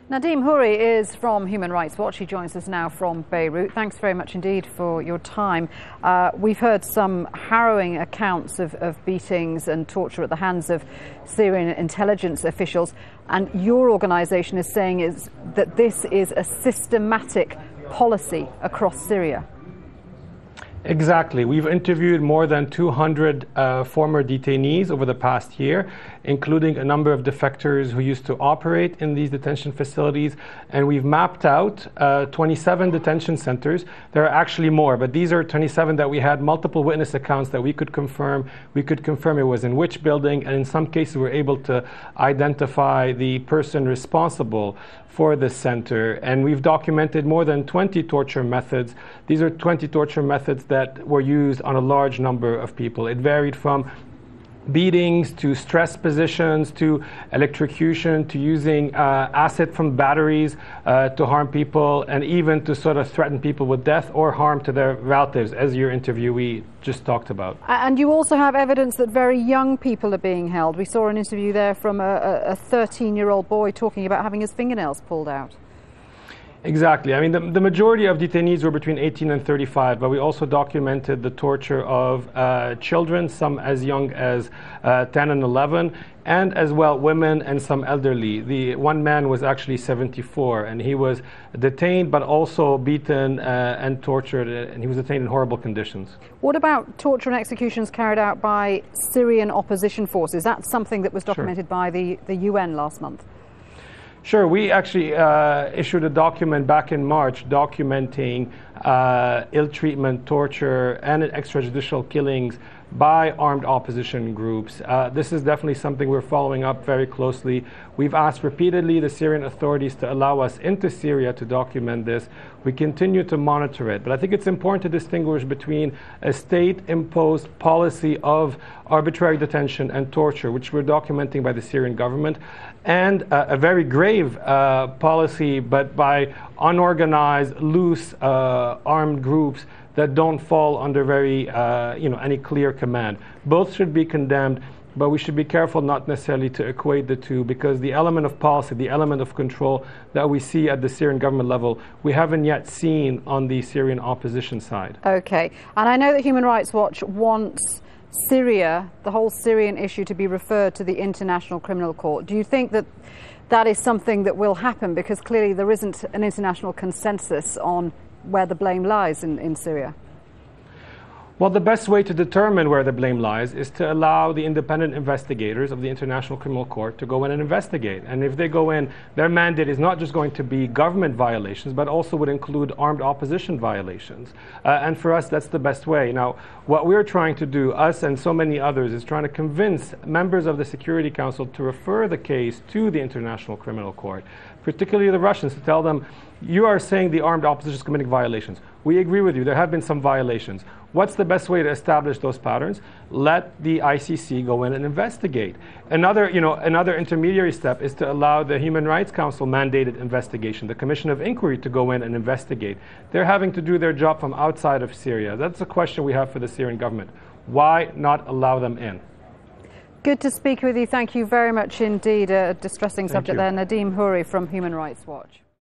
Nadim Houri is from Human Rights Watch. He joins us now from Beirut. Thanks very much indeed for your time. We've heard some harrowing accounts of beatings and torture at the hands of Syrian intelligence officials, and your organisation is saying that this is a systematic policy across Syria. Exactly. We've interviewed more than 200 former detainees over the past year, including a number of defectors who used to operate in these detention facilities. And we've mapped out 27 detention centers. There are actually more, but these are 27 that we had multiple witness accounts that we could confirm. We could confirm it was in which building, and in some cases we were able to identify the person responsible for this center. And we've documented more than 20 torture methods. These are 20 torture methods that were used on a large number of people. It varied from beatings to stress positions to electrocution to using acid from batteries to harm people, and even to sort of threaten people with death or harm to their relatives, as your interviewee just talked about. And you also have evidence that very young people are being held. We saw an interview there from a 13-year-old boy talking about having his fingernails pulled out. Exactly. I mean, the majority of detainees were between 18 and 35, but we also documented the torture of children, some as young as 10 and 11, and as well women and some elderly. The one man was actually 74, and he was detained but also beaten and tortured, and he was detained in horrible conditions. What about torture and executions carried out by Syrian opposition forces? That's something that was documented by the UN last month. Sure. We actually issued a document back in March documenting ill treatment, torture, and extrajudicial killings by armed opposition groups. This is definitely something we're following up very closely. We've asked repeatedly the Syrian authorities to allow us into Syria to document this. We continue to monitor it, but I think it's important to distinguish between a state-imposed policy of arbitrary detention and torture, which we're documenting by the Syrian government, and a very grave policy, but by unorganized, loose armed groups that don't fall under any clear command. Both should be condemned, but we should be careful not necessarily to equate the two, because the element of policy, the element of control that we see at the Syrian government level, we haven't yet seen on the Syrian opposition side. Okay, and I know that Human Rights Watch wants Syria, the whole Syrian issue, to be referred to the International Criminal Court. Do you think that that is something that will happen? Because clearly there isn't an international consensus on where the blame lies in Syria. Well, the best way to determine where the blame lies is to allow the independent investigators of the International Criminal Court to go in and investigate. And if they go in, their mandate is not just going to be government violations, but also would include armed opposition violations. And for us, that's the best way. Now, what we're trying to do, us and so many others, is trying to convince members of the Security Council to refer the case to the International Criminal Court, particularly the Russians, to tell them, you are saying the armed opposition is committing violations. We agree with you. There have been some violations. What's the best way to establish those patterns? Let the ICC go in and investigate. Another intermediary step is to allow the Human Rights Council mandated investigation, the Commission of Inquiry, to go in and investigate. They're having to do their job from outside of Syria. That's a question we have for the Syrian government. Why not allow them in? Good to speak with you. Thank you very much indeed. A distressing subject there. Nadim Houri from Human Rights Watch.